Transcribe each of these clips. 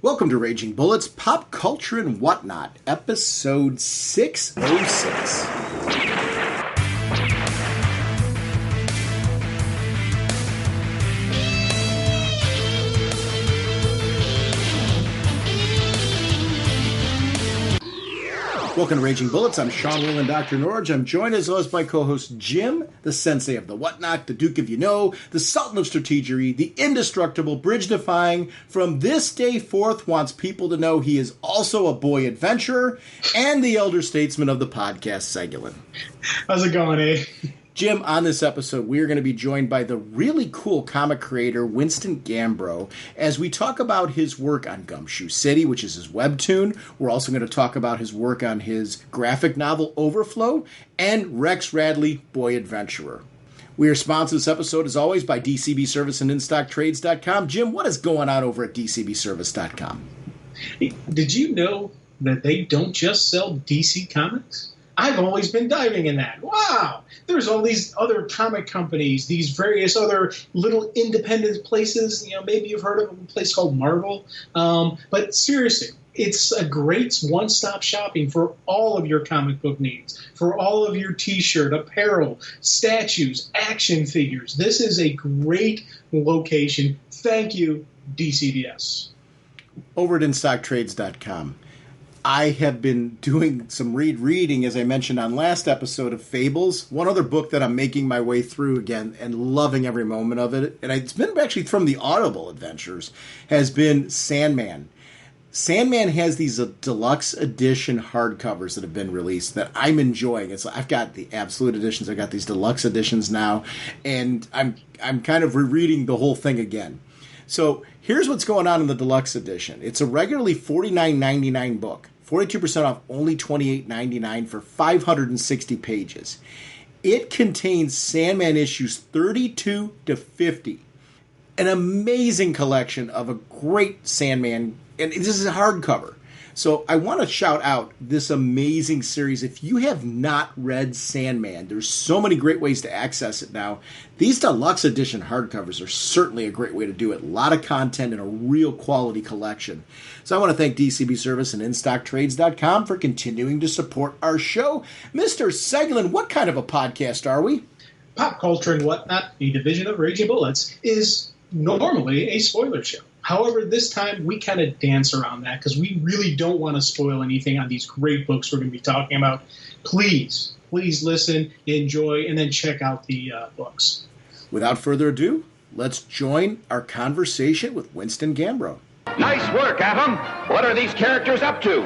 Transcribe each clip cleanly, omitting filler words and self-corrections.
Welcome to Raging Bullets, Pop Culture and Whatnot, episode 606. Welcome to Raging Bullets. I'm Sean Whelan, drnorge. I'm joined as always by co-host Jim, the sensei of the Whatnot, the Duke of the Sultan of Strategery, the indestructible, bridge-defying, from this day forth wants people to know he is also a boy adventurer, and the elder statesman of the podcast, Segulin. How's it going, eh? Jim, on this episode, we are going to be joined by the really cool comic creator Winston Gambro as we talk about his work on Gumshoe City, which is his webtoon. We're also going to talk about his work on his graphic novel Overflow and Rex Radley Boy Adventurer. We are sponsored this episode, as always, by DCB Service and InStockTrades.com. Jim, what is going on over at DCBService.com? Did you know that they don't just sell DC comics? I've always been diving in that. Wow! There's all these other comic companies, these various other little independent places. You know, maybe you've heard of a place called Marvel. But seriously, it's a great one-stop shopping for all of your comic book needs, for all of your T-shirt, apparel, statues, action figures. This is a great location. Thank you, DCBS. Over at InStockTrades.com. I have been doing some reading, as I mentioned on last episode, of Fables. One other book that I'm making my way through again and loving every moment of it, and it's been actually from the Audible adventures, has been Sandman. Sandman has these deluxe edition hardcovers that have been released that I'm enjoying. I've got the absolute editions. I've got these deluxe editions now, and I'm kind of rereading the whole thing again. So here's what's going on in the deluxe edition. It's a regularly $49.99 book. 42% off, only $28.99 for 560 pages. It contains Sandman issues 32 to 50. An amazing collection of a great Sandman, and this is a hardcover. So I want to shout out this amazing series. If you have not read Sandman, there's so many great ways to access it now. These deluxe edition hardcovers are certainly a great way to do it. A lot of content and a real quality collection. So I want to thank DCB Service and InStockTrades.com for continuing to support our show. Mr. Segulin, what kind of a podcast are we? Pop Culture and Whatnot, a division of Raging Bullets, is normally a spoiler show. However, this time we kind of dance around that because we really don't want to spoil anything on these great books we're going to be talking about. Please listen, enjoy, and then check out the books. Without further ado, let's join our conversation with Winston Gambro. Nice work, Adam. What are these characters up to?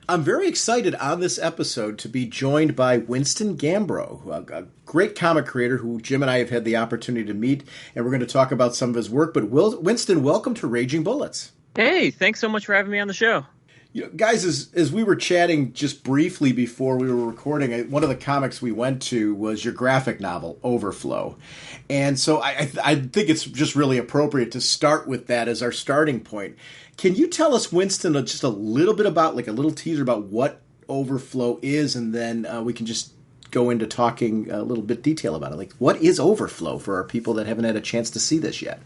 I'm very excited on this episode to be joined by Winston Gambro, a great comic creator who Jim and I have had the opportunity to meet, and we're going to talk about some of his work. But Winston, welcome to Raging Bullets. Hey, thanks so much for having me on the show. You know, guys, as we were chatting just briefly before we were recording, one of the comics we went to was your graphic novel, Overflow. And so I think it's just really appropriate to start with that as our starting point. Can you tell us, Winston, just a little bit about, like a little teaser about what Overflow is, and then we can just go into talking a little bit detail about it. Like, what is Overflow for our people that haven't had a chance to see this yet?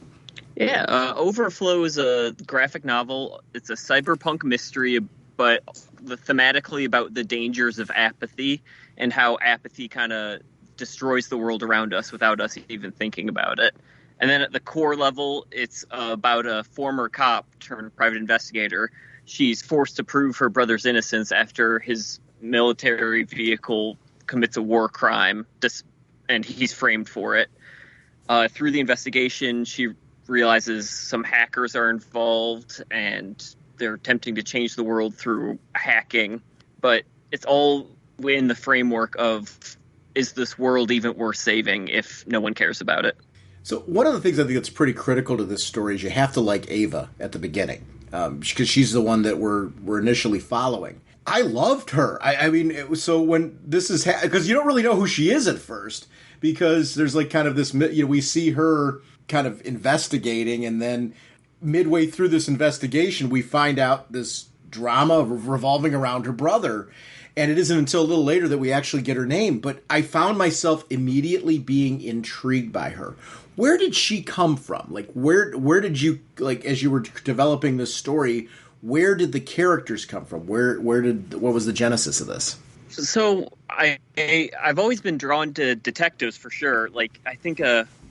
Yeah, Overflow is a graphic novel. It's a cyberpunk mystery, but thematically about the dangers of apathy and how apathy kind of destroys the world around us without us even thinking about it. And then at the core level, it's about a former cop turned private investigator. She's forced to prove her brother's innocence after his military vehicle commits a war crime, and he's framed for it. Through the investigation, she realizes some hackers are involved, and they're attempting to change the world through hacking. But it's all in the framework of, is this world even worth saving if no one cares about it? So one of the things I think that's pretty critical to this story is you have to like Ava at the beginning, because she's the one that we're initially following. I loved her. I mean, it was, so when this is because you don't really know who she is at first, because there's like kind of this, we see her kind of investigating, and then midway through this investigation, we find out this drama revolving around her brother. And it isn't until a little later that we actually get her name. But I found myself immediately being intrigued by her. Where did she come from? Like, where did you, like, as you were developing this story, where did the characters come from? What was the genesis of this? So I've always been drawn to detectives for sure. Like, I think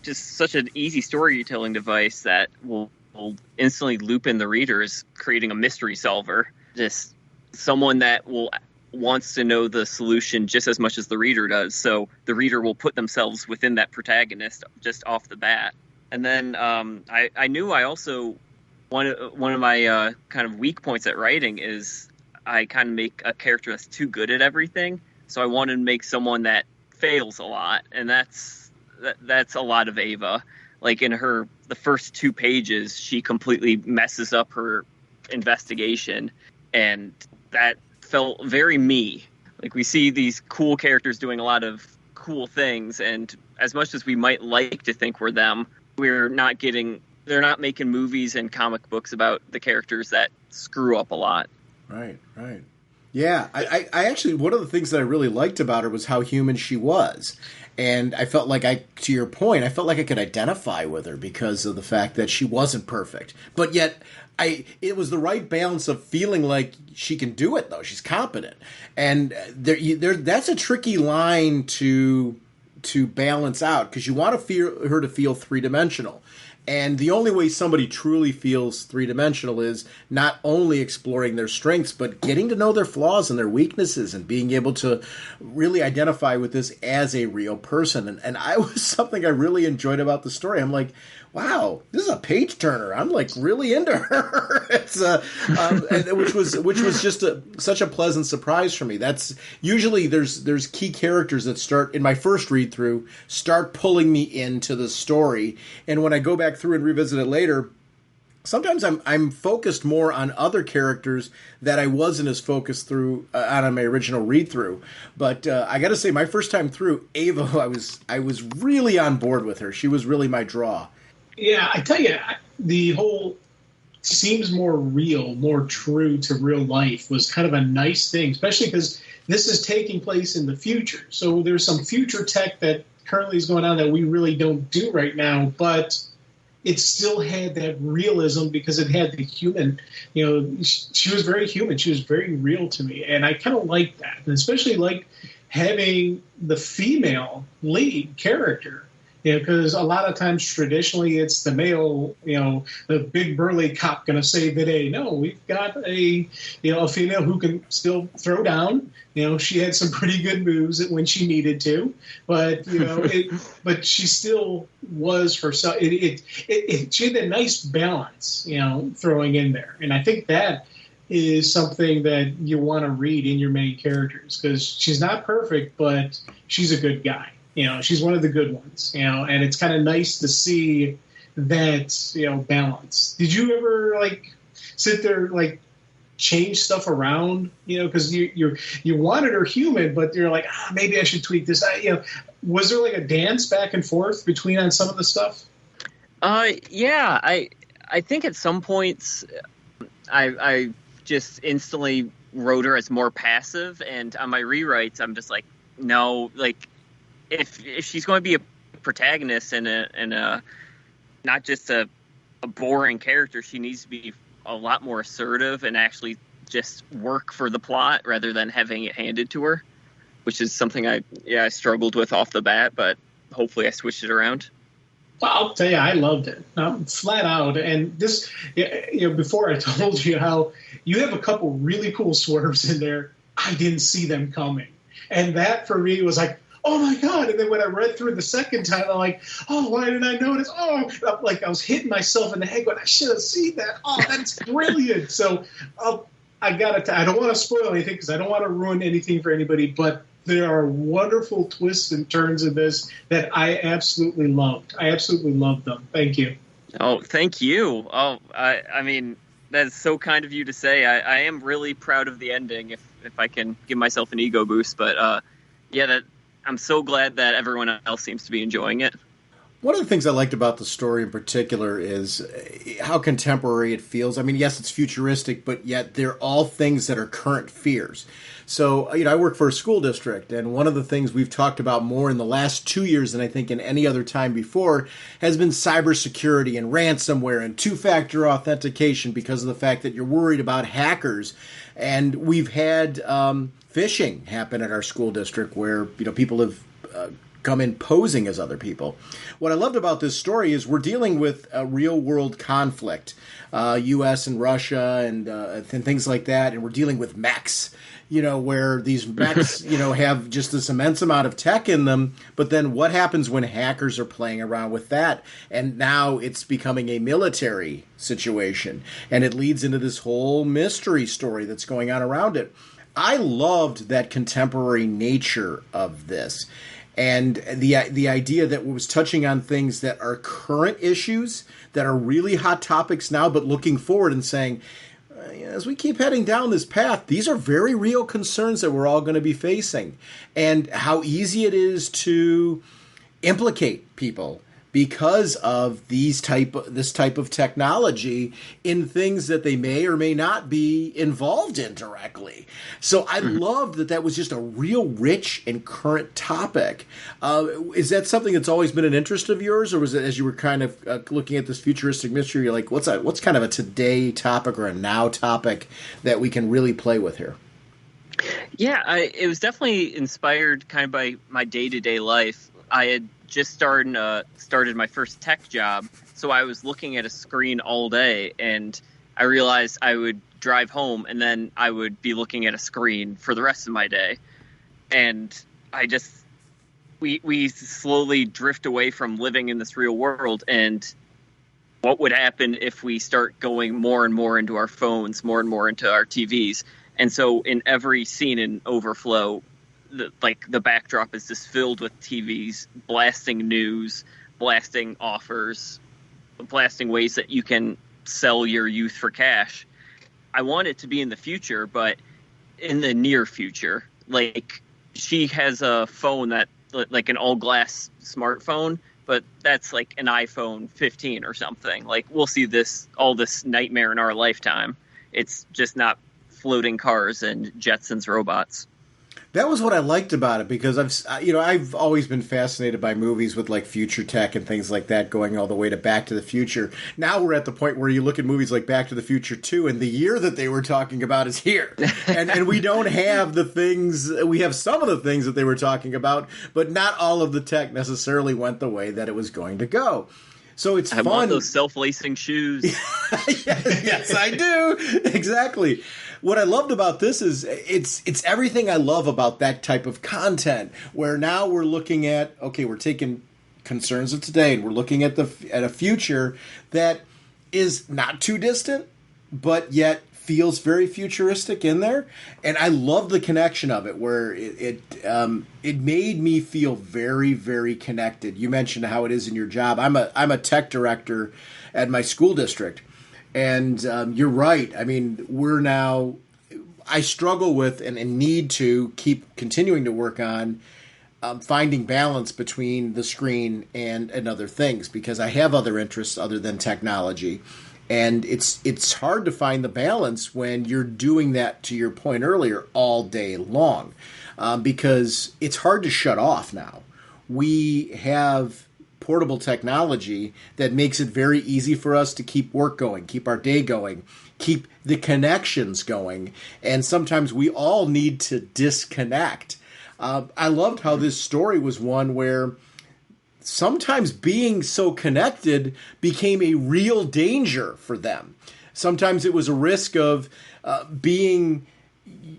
just such an easy storytelling device that will instantly loop in the reader is creating a mystery solver. Just someone that wants to know the solution just as much as the reader does. So the reader will put themselves within that protagonist just off the bat. And then I knew I also one of my kind of weak points at writing is I kind of make a character that's too good at everything. So I wanted to make someone that fails a lot, and that's a lot of Ava. Like in the first 2 pages, she completely messes up her investigation, and that felt very me. Like, we see these cool characters doing a lot of cool things, and as much as we might like to think we're them, they're not making movies and comic books about the characters that screw up a lot. Right. Yeah, I actually, one of the things that I really liked about her was how human she was. And I felt like to your point, I felt like I could identify with her because of the fact that she wasn't perfect. But yet, it was the right balance of feeling like she can do it, though. She's competent. And that's a tricky line to balance out, because you want her to feel three-dimensional. And the only way somebody truly feels three-dimensional is not only exploring their strengths, but getting to know their flaws and their weaknesses and being able to really identify with this as a real person. And I was something I really enjoyed about the story. I'm like, wow, this is a page turner. I'm like really into her. It's which was just such a pleasant surprise for me. That's usually there's key characters that start in my first read through start pulling me into the story, and when I go back through and revisit it later, sometimes I'm focused more on other characters that I wasn't as focused through on my original read through. But I got to say, my first time through Ava, I was really on board with her. She was really my draw. Yeah, I tell you, the whole seems more real, more true to real life was kind of a nice thing, especially because this is taking place in the future. So there's some future tech that currently is going on that we really don't do right now, but it still had that realism because it had the human, she was very human. She was very real to me. And I kind of like that, and especially like having the female lead character. Because a lot of times traditionally it's the male, the big burly cop going to save the day. No, we've got a female who can still throw down. She had some pretty good moves when she needed to, but but she still was herself. She had a nice balance, throwing in there, and I think that is something that you want to read in your main characters, because she's not perfect, but she's a good guy. She's one of the good ones, and it's kind of nice to see that, balance. Did you ever, sit there, change stuff around, because you wanted her human, but you're like, maybe I should tweak this. Was there, a dance back and forth between on some of the stuff? Yeah, I think at some points I just instantly wrote her as more passive, and on my rewrites, I'm just like, no, if she's going to be a protagonist and a not just a boring character, she needs to be a lot more assertive and actually just work for the plot rather than having it handed to her, which is something I struggled with off the bat, but hopefully I switched it around. Well, I'll tell you, I loved it, flat out. And this, before I told you how you have a couple really cool swerves in there, I didn't see them coming, and that for me was like, oh my God. And then when I read through the second time, I'm like, oh, why didn't I notice? Oh, I was hitting myself in the head going, I should have seen that. Oh, that's brilliant. So I don't want to spoil anything because I don't want to ruin anything for anybody, but there are wonderful twists and turns in this that I absolutely loved. I absolutely loved them. Thank you. Oh, thank you. Oh, I mean, that is so kind of you to say. I am really proud of the ending, if I can give myself an ego boost. But I'm so glad that everyone else seems to be enjoying it. One of the things I liked about the story in particular is how contemporary it feels. I mean, yes, it's futuristic, but yet they're all things that are current fears. So, I work for a school district, and one of the things we've talked about more in the last 2 years than I think in any other time before has been cybersecurity and ransomware and two-factor authentication because of the fact that you're worried about hackers. And we've had phishing happen at our school district where, people have come in posing as other people. What I loved about this story is we're dealing with a real-world conflict, U.S. and Russia and things like that, and we're dealing with mechs, where these mechs, have just this immense amount of tech in them, but then what happens when hackers are playing around with that? And now it's becoming a military situation, and it leads into this whole mystery story that's going on around it. I loved that contemporary nature of this. And the idea that it was touching on things that are current issues, that are really hot topics now, but looking forward and saying, as we keep heading down this path, these are very real concerns that we're all going to be facing. And how easy it is to implicate people because of this type of technology in things that they may or may not be involved in directly. So I loved that was just a real rich and current topic. Is that something that's always been an interest of yours, or was it as you were kind of looking at this futuristic mystery, you're like, what's kind of a today topic or a now topic that we can really play with here? Yeah, it was definitely inspired kind of by my day-to-day life. I had just started my first tech job, so I was looking at a screen all day, and I realized I would drive home and then I would be looking at a screen for the rest of my day. And we slowly drift away from living in this real world, and what would happen if we start going more and more into our phones, more and more into our TVs. And so in every scene in Overflow, the backdrop is just filled with TVs blasting news, blasting offers, blasting ways that you can sell your youth for cash. I want it to be in the future, but in the near future. Like, she has a phone that, like an all-glass smartphone, but that's like an iPhone 15 or something. Like, we'll see all this nightmare in our lifetime. It's just not floating cars and Jetsons robots. That was what I liked about it, because I've always been fascinated by movies with like future tech and things like that, going all the way to Back to the Future. Now we're at the point where you look at movies like Back to the Future 2, and the year that they were talking about is here. and we don't have the things, we have some of the things that they were talking about, but not all of the tech necessarily went the way that it was going to go. So it's fun. I want those self-lacing shoes. Yes, I do. Exactly. What I loved about this is it's everything I love about that type of content, where now we're looking at, okay, we're taking concerns of today and we're looking at a future that is not too distant, but yet feels very futuristic in there. And I love the connection of it, where it made me feel very, very connected. You mentioned how it is in your job. I'm a tech director at my school district. And you're right. I mean, I struggle with and need to keep continuing to work on finding balance between the screen and other things, because I have other interests other than technology. And it's hard to find the balance when you're doing that, to your point earlier, all day long, because it's hard to shut off now. We have portable technology that makes it very easy for us to keep work going, keep our day going, keep the connections going, and sometimes we all need to disconnect. I loved how this story was one where sometimes being so connected became a real danger for them. Sometimes it was a risk of being,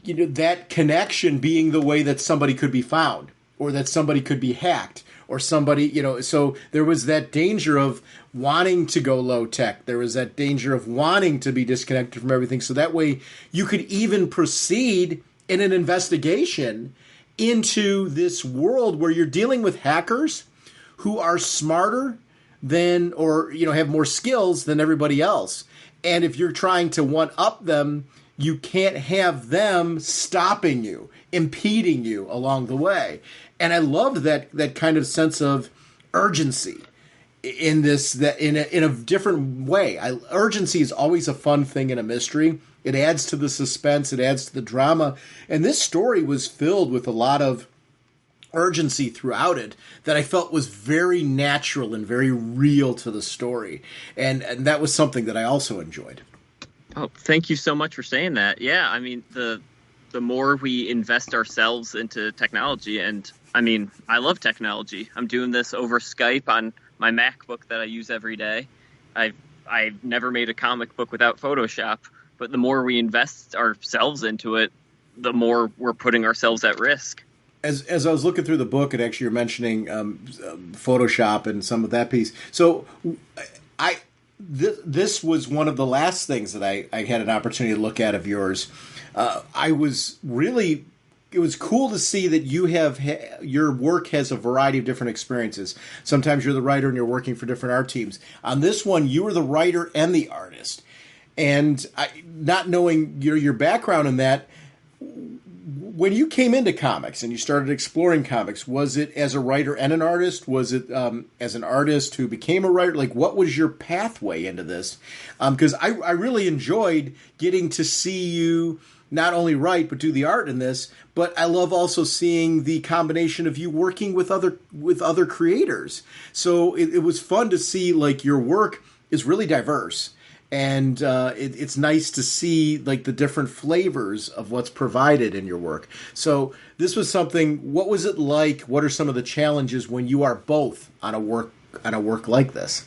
that connection being the way that somebody could be found, or that somebody could be hacked, or somebody, so there was that danger of wanting to go low tech. There was that danger of wanting to be disconnected from everything. So that way you could even proceed in an investigation into this world where you're dealing with hackers who are smarter than, or, have more skills than everybody else. And if you're trying to one-up them, you can't have them stopping you, impeding you along the way. And I loved that kind of sense of urgency. in this, that in a different way. Urgency is always a fun thing in a mystery. It adds to the suspense. It adds to the drama. And this story was filled with a lot of urgency throughout it that I felt was very natural and very real to the story. And that was something that I also enjoyed. Oh, thank you so much for saying that. Yeah, I mean, the more we invest ourselves into technology, and I mean, I love technology. I'm doing this over Skype on my MacBook that I use every day. I've never made a comic book without Photoshop, but the more we invest ourselves into it, the more we're putting ourselves at risk. As I was looking through the book, and actually you're mentioning Photoshop and some of that piece. So this was one of the last things that I had an opportunity to look at of yours. It was cool to see that your work has a variety of different experiences. Sometimes you're the writer and you're working for different art teams. On this one, you were the writer and the artist. And not knowing your background in that, when you came into comics and you started exploring comics, was it as a writer and an artist? Was it as an artist who became a writer? Like, what was your pathway into this? Because I really enjoyed getting to see you not only write but do the art in this. But I love also seeing the combination of you working with other creators. So it was fun to see, like, your work is really diverse. And it's nice to see, like, the different flavors of what's provided in your work. So this was something. What was it like? What are some of the challenges when you are both on a work like this?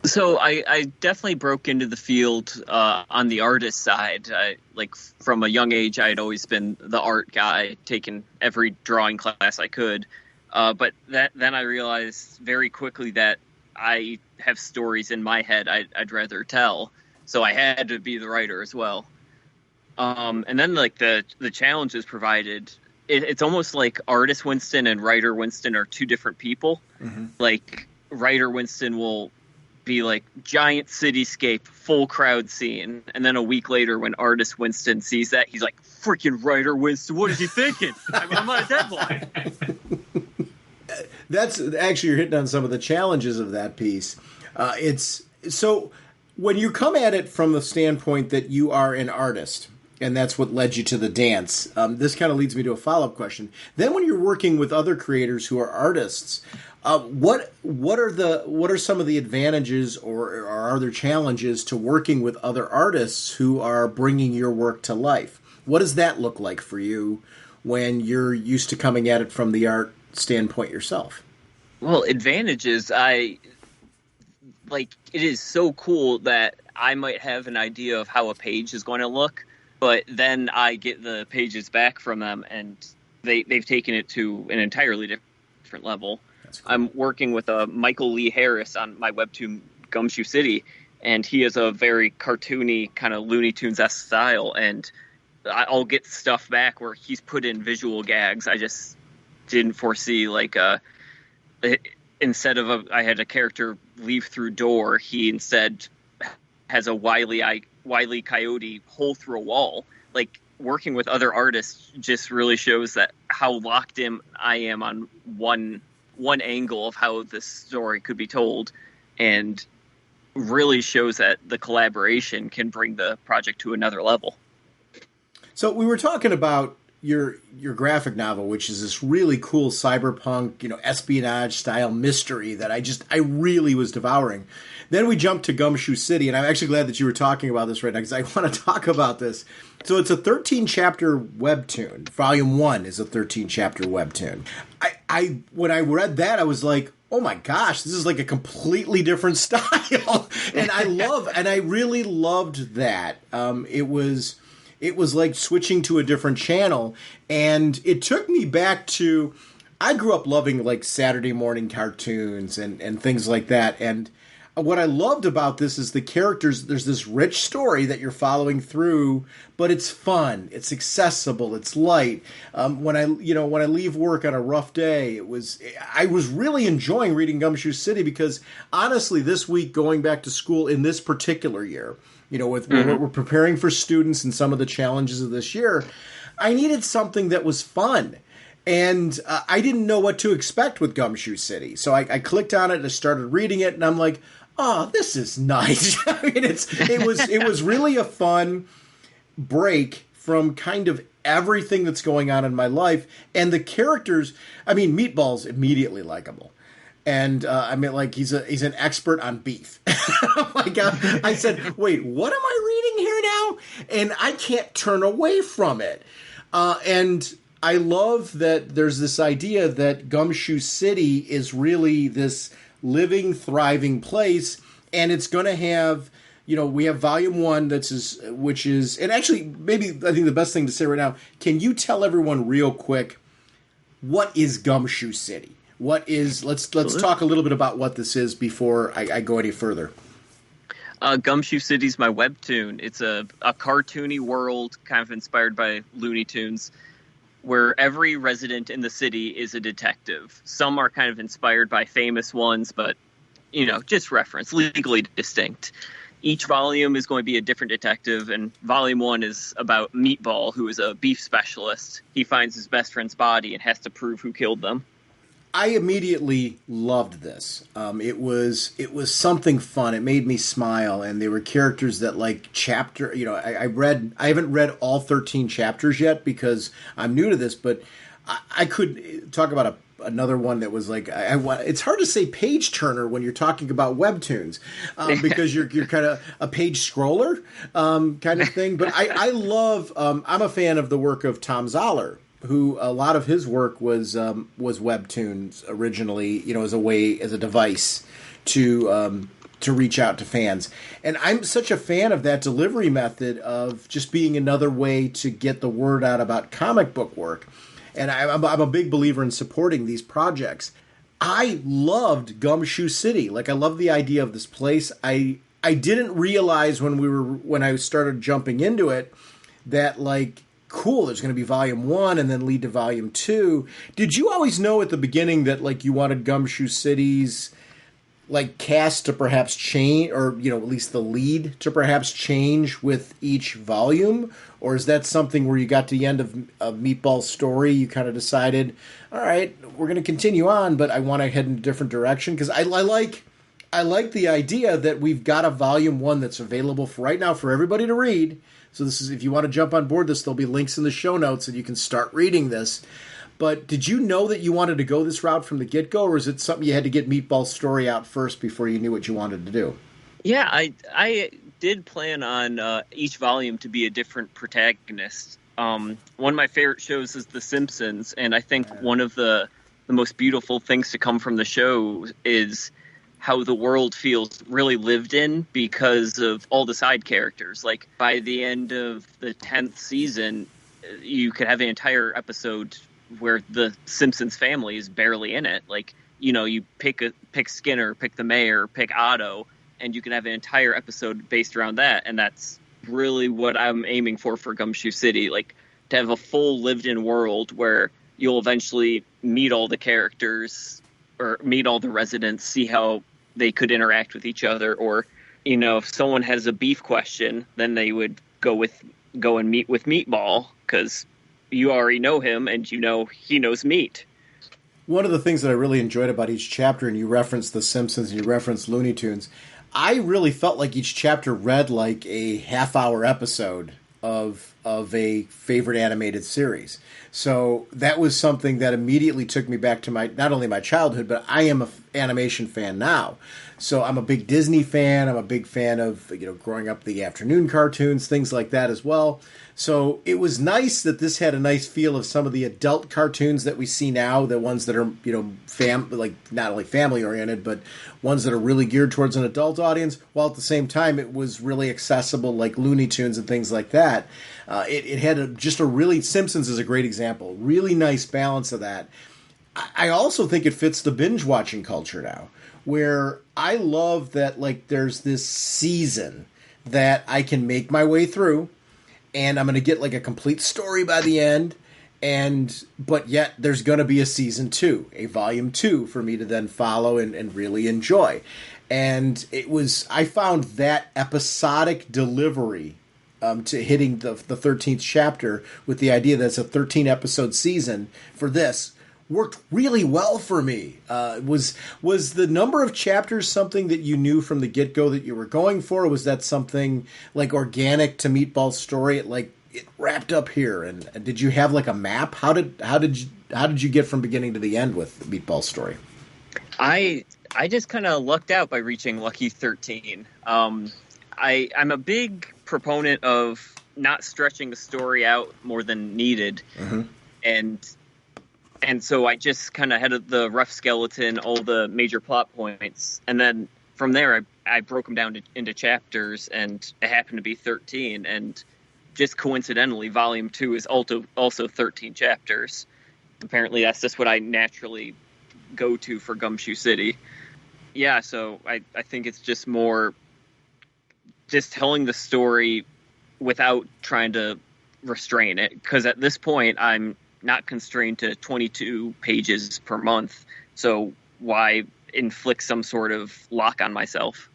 So I definitely broke into the field on the artist side. Like, from a young age, I had always been the art guy, taking every drawing class I could. But then I realized very quickly that I have stories in my head I'd rather tell, so I had to be the writer as well. And then, like, the challenges provided, it's almost like artist Winston and writer Winston are two different people. Mm-hmm. Like, writer Winston will be like giant cityscape, full crowd scene, and then a week later when artist Winston sees that, he's like, freaking writer Winston, what is he thinking? I'm on a deadline. That's actually, you're hitting on some of the challenges of that piece. It's so when you come at it from the standpoint that you are an artist, and that's what led you to the dance. This kind of leads me to a follow-up question. Then, when you're working with other creators who are artists, what are some of the advantages, or are there challenges to working with other artists who are bringing your work to life? What does that look like for you when you're used to coming at it from the art standpoint yourself? Well, advantages, it is so cool that I might have an idea of how a page is going to look, but then I get the pages back from them and they've taken it to an entirely different level. Cool. I'm working with Michael Lee Harris on my webtoon Gumshoe City, and he has a very cartoony kind of Looney Tunes-esque style, and I'll get stuff back where he's put in visual gags. I just didn't foresee, like, instead of I had a character leave through door, he instead has a Wile E. Coyote hole through a wall. Like, working with other artists just really shows that how locked in I am on one angle of how this story could be told, and really shows that the collaboration can bring the project to another level. So we were talking about your graphic novel, which is this really cool cyberpunk, espionage style mystery that I really was devouring. Then we jumped to Gumshoe City, and I'm actually glad that you were talking about this right now, because I want to talk about this. So it's a 13-chapter webtoon. Volume 1 is a 13-chapter webtoon. When I read that, I was like, oh my gosh, this is like a completely different style. And I really loved that. It was like switching to a different channel, and it took me back to, I grew up loving, like, Saturday morning cartoons and things like that, and what I loved about this is the characters. There's this rich story that you're following through, but it's fun, it's accessible, it's light. When I leave work on a rough day, I was really enjoying reading Gumshoe City, because honestly, this week, going back to with this particular year, with we're preparing for students and some of the challenges of this year, I needed something that was fun. And I didn't know what to expect with Gumshoe City. So I clicked on it and I started reading it, and I'm like, oh, this is nice. I mean, it was really a fun break from kind of everything that's going on in my life. And the characters, I mean, Meatball's immediately likable. And I mean, like, he's an expert on beef. Like, I said, wait, what am I reading here now? And I can't turn away from it. And I love that there's this idea that Gumshoe City is really this living, thriving place, and it's going to have, you know, we have Volume 1, which is, and actually, maybe I think the best thing to say right now, can you tell everyone real quick, what is Gumshoe City? What is, let's talk a little bit about what this is before I go any further. Gumshoe City's my webtoon. It's a cartoony world kind of inspired by Looney Tunes, where every resident in the city is a detective. Some are kind of inspired by famous ones, but, you know, just reference, legally distinct. Each volume is going to be a different detective, and Volume 1 is about Meatball, who is a beef specialist. He finds his best friend's body and has to prove who killed them. I immediately loved this. It was something fun. It made me smile, and there were characters that, like, chapter. You know, I haven't read all 13 chapters yet because I'm new to this, but I could talk about another one that was like it's hard to say page turner when you're talking about webtoons because you're kind of a page scroller kind of thing. But I love. I'm a fan of the work of Tom Zoller, who a lot of his work was webtoons originally, you know, as a device to reach out to fans. And I'm such a fan of that delivery method of just being another way to get the word out about comic book work. And I'm a big believer in supporting these projects. I loved Gumshoe City. Like, I love the idea of this place. I didn't realize when I started jumping into it that, like, cool, there's going to be Volume 1 and then lead to Volume 2. Did you always know at the beginning that, like, you wanted Gumshoe City's, like, cast to perhaps change, or, you know, at least the lead to perhaps change with each volume? Or is that something where you got to the end of Meatball's story, you kind of decided, all right, we're going to continue on, but I want to head in a different direction? Because I like the idea that we've got a Volume 1 that's available for right now for everybody to read. So this is, if you want to jump on board this, there'll be links in the show notes and you can start reading this. But did you know that you wanted to go this route from the get-go, or is it something you had to get Meatball's story out first before you knew what you wanted to do? Yeah, I did plan on each volume to be a different protagonist. One of my favorite shows is The Simpsons, and I think one of the most beautiful things to come from the show is how the world feels really lived in because of all the side characters. Like, by the end of the 10th season, you could have an entire episode where the Simpsons family is barely in it. Like, you know, you pick Skinner, pick the mayor, pick Otto, and you can have an entire episode based around that. And that's really what I'm aiming for Gumshoe City. Like, to have a full lived-in world where you'll eventually meet all the characters or meet all the residents, see how they could interact with each other. Or, you know, if someone has a beef question, then they would go and meet with Meatball, because you already know him and you know he knows meat. One of the things that I really enjoyed about each chapter, and you referenced The Simpsons and you referenced Looney Tunes, I really felt like each chapter read like a half-hour episode of a favorite animated series. So that was something that immediately took me back to not only my childhood, but I am an animation fan now. So I'm a big Disney fan. I'm a big fan of, you know, growing up the afternoon cartoons, things like that as well. So it was nice that this had a nice feel of some of the adult cartoons that we see now, the ones that are, you know, like not only family oriented, but ones that are really geared towards an adult audience, while at the same time it was really accessible, like Looney Tunes and things like that. It had just a really, Simpsons is a great example, really nice balance of that. I also think it fits the binge watching culture now, where I love that, like, there's this season that I can make my way through, and I'm going to get like a complete story by the end, but yet there's going to be a season 2, a volume 2 for me to then follow and really enjoy. And I found that episodic delivery to hitting the 13th chapter with the idea that it's a 13-episode season for this worked really well for me. Was the number of chapters something that you knew from the get-go that you were going for? Or was that something like organic to Meatball's story? It wrapped up here, and did you have like a map? How did you get from beginning to the end with Meatball's story? I just kind of lucked out by reaching Lucky 13. I'm a big proponent of not stretching the story out more than needed, and so I just kind of had the rough skeleton, all the major plot points, and then from there I broke them down into chapters, and it happened to be 13, and just coincidentally, Volume 2 is also 13 chapters. Apparently, that's just what I naturally go to for Gumshoe City. Yeah, so I think it's just more just telling the story without trying to restrain it. Because at this point, I'm not constrained to 22 pages per month. So why inflict some sort of lock on myself?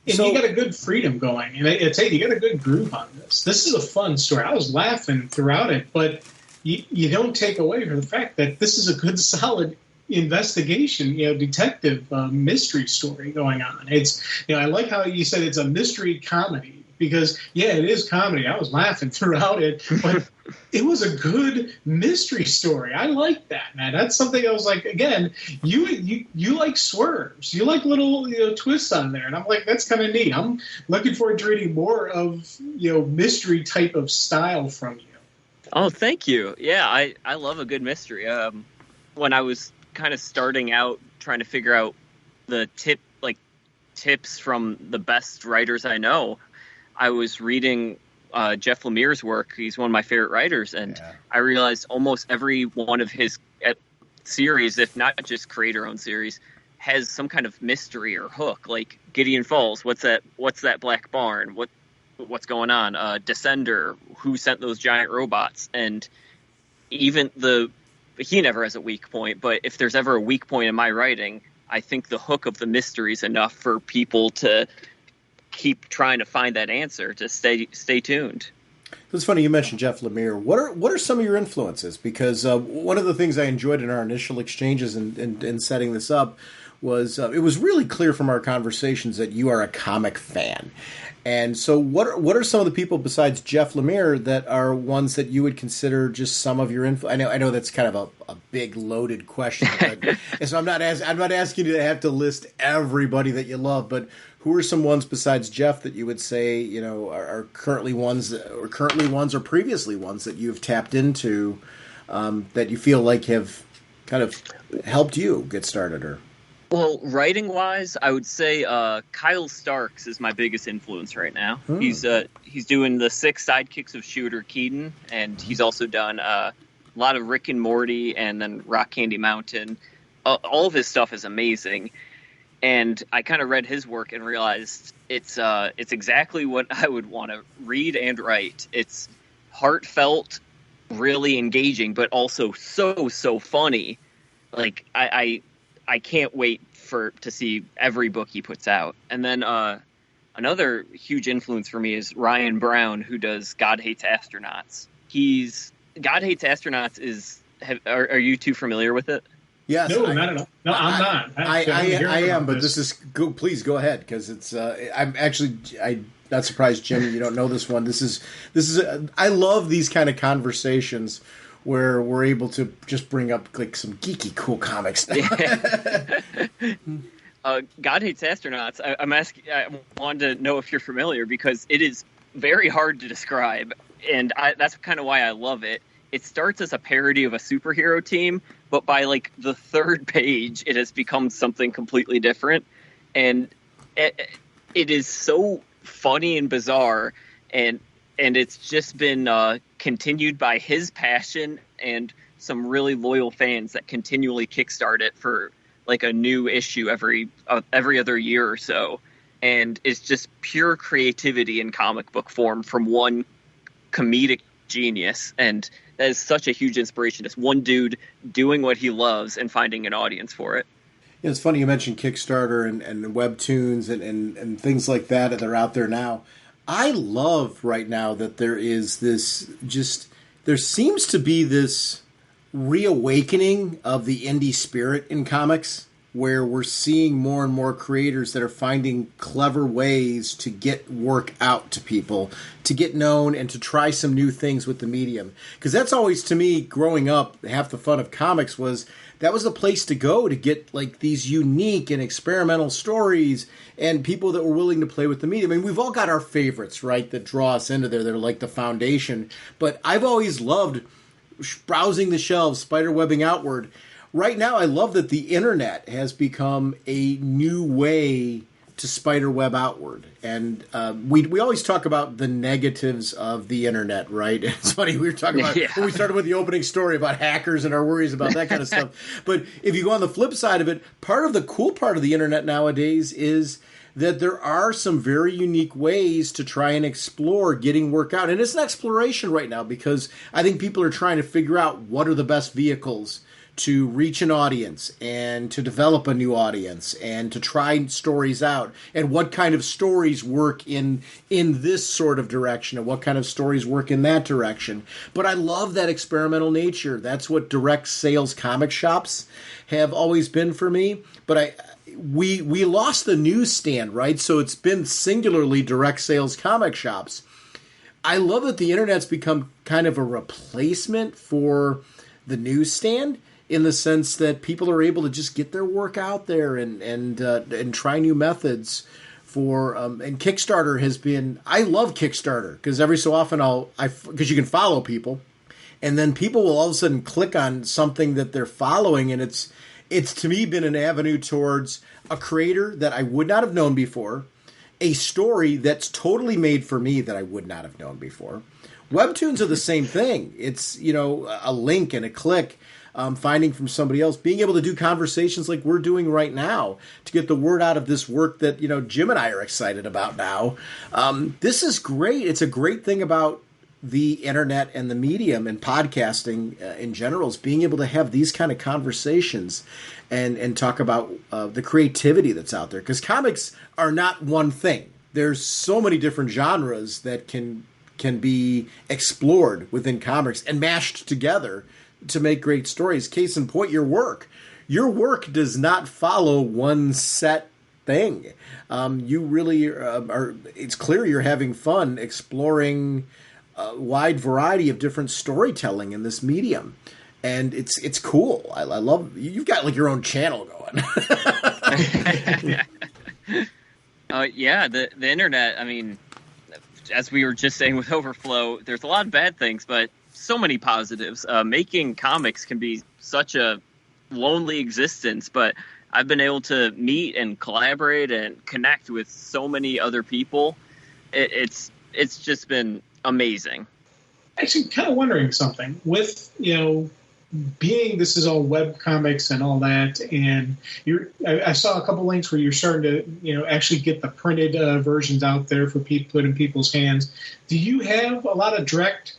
And you got a good freedom going. And I'd say you got a good groove on this. This is a fun story. I was laughing throughout it, but you don't take away from the fact that this is a good, solid investigation, detective mystery story going on. It's, I like how you said it's a mystery comedy, because it is comedy. I was laughing throughout it, but it was a good mystery story. I like that, man. That's something I was like, again, you like swerves, you like little twists on there, and I'm like, that's kind of neat. I'm looking forward to reading more of mystery type of style from you. Oh, thank you. Yeah, I love a good mystery. When I was kind of starting out trying to figure out the tips from the best writers I know, I was reading Jeff Lemire's work. He's one of my favorite writers, and I realized almost every one of his series, if not just creator-owned series, has some kind of mystery or hook. Like Gideon Falls, what's that black barn? What's going on? Descender, who sent those giant robots? And even he never has a weak point, but if there's ever a weak point in my writing, I think the hook of the mystery is enough for people to keep trying to find that answer, to stay tuned. It's funny you mentioned Jeff Lemire. What are some of your influences? Because one of the things I enjoyed in our initial exchanges in setting this up was it was really clear from our conversations that you are a comic fan. And so what are some of the people besides Jeff Lemire that are ones that you would consider just some of your influence? I know that's kind of a big loaded question, but so I'm not asking you to have to list everybody that you love, but who are some ones besides Jeff that you would say are currently ones or previously ones that you've tapped into that you feel like have kind of helped you get started? Or well, writing-wise, I would say Kyle Starks is my biggest influence right now. He's doing the 6 Sidekicks of Shooter Keaton, and he's also done a lot of Rick and Morty and then Rock Candy Mountain. All of his stuff is amazing, and I kind of read his work and realized it's exactly what I would want to read and write. It's heartfelt, really engaging, but also so funny. Like I can't wait to see every book he puts out. And then another huge influence for me is Ryan Brown, who does God Hates Astronauts. God Hates Astronauts are you two familiar with it? Yes. No, not at all. No, I'm not. I am, but this is go. Please go ahead, because it's. I'm not surprised, Jim. You don't know this one. This is. I love these kind of conversations where we're able to just bring up like some geeky, cool comics. God Hates Astronauts. I wanted to know if you're familiar, because it is very hard to describe, and that's kind of why I love it. It starts as a parody of a superhero team, but by like the 3rd page, it has become something completely different, and it is so funny and bizarre, and it's just been continued by his passion and some really loyal fans that continually kickstart it for like a new issue every other year or so. And it's just pure creativity in comic book form from one comedic genius. And that is such a huge inspiration. Just one dude doing what he loves and finding an audience for it. Yeah, it's funny you mentioned Kickstarter and Webtoons and things like that are out there now. I love right now that there is there seems to be this reawakening of the indie spirit in comics, where we're seeing more and more creators that are finding clever ways to get work out to people, to get known, and to try some new things with the medium. Because that's always, to me, growing up, half the fun of comics was that was the place to go to get like these unique and experimental stories and people that were willing to play with the medium. I mean, we've all got our favorites, right, that draw us into there. They're like the foundation. But I've always loved browsing the shelves, spiderwebbing outward. Right now, I love that the internet has become a new way to spiderweb outward. And we always talk about the negatives of the internet, right? It's funny, we were talking about when we started with the opening story about hackers and our worries about that kind of stuff. But if you go on the flip side of it, part of the cool part of the internet nowadays is that there are some very unique ways to try and explore getting work out. And it's an exploration right now because I think people are trying to figure out what are the best vehicles to reach an audience and to develop a new audience and to try stories out and what kind of stories work in this sort of direction and what kind of stories work in that direction. But I love that experimental nature. That's what direct sales comic shops have always been for me. But we lost the newsstand, right? So it's been singularly direct sales comic shops. I love that the internet's become kind of a replacement for the newsstand, in the sense that people are able to just get their work out there and try new methods for and Kickstarter has been, I love Kickstarter because every so often because you can follow people and then people will all of a sudden click on something that they're following, and it's to me been an avenue towards a creator that I would not have known before, a story that's totally made for me that I would not have known before. Webtoons are the same thing. It's, a link and a click. Finding from somebody else, being able to do conversations like we're doing right now to get the word out of this work that, Jim and I are excited about now. This is great. It's a great thing about the internet and the medium and podcasting in general is being able to have these kind of conversations and talk about the creativity that's out there. Because comics are not one thing. There's so many different genres that can be explored within comics and mashed together to make great stories. Case in point, your work. Your work does not follow one set thing. You really are. It's clear you're having fun exploring a wide variety of different storytelling in this medium, and it's cool. I love. You've got like your own channel going. The internet. I mean, as we were just saying with Overflow, there's a lot of bad things, but so many positives. Making comics can be such a lonely existence, but I've been able to meet and collaborate and connect with so many other people. It's just been amazing. Actually, kind of wondering something with, being this is all web comics and all that, and I saw a couple links where you're starting to, actually get the printed versions out there for people, put in people's hands. Do you have a lot of direct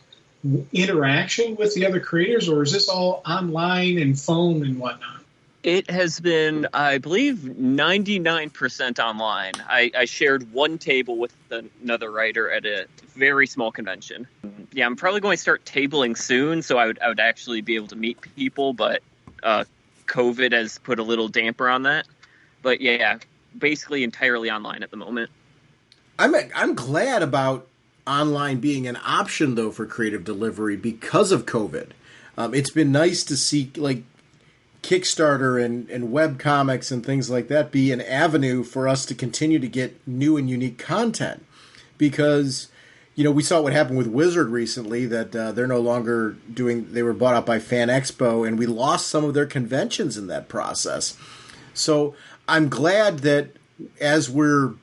interaction with the other creators, or is this all online and phone and whatnot? It has been, I believe, 99% online. I shared one table with another writer at a very small convention. Yeah, I'm probably going to start tabling soon, so I would actually be able to meet people, but COVID has put a little damper on that. But yeah, basically entirely online at the moment. I'm glad about online being an option, though, for creative delivery because of COVID. It's been nice to see like Kickstarter and web comics and things like that be an avenue for us to continue to get new and unique content, because we saw what happened with Wizard recently, that they're no longer they were bought out by Fan Expo, and we lost some of their conventions in that process. So I'm glad that as we're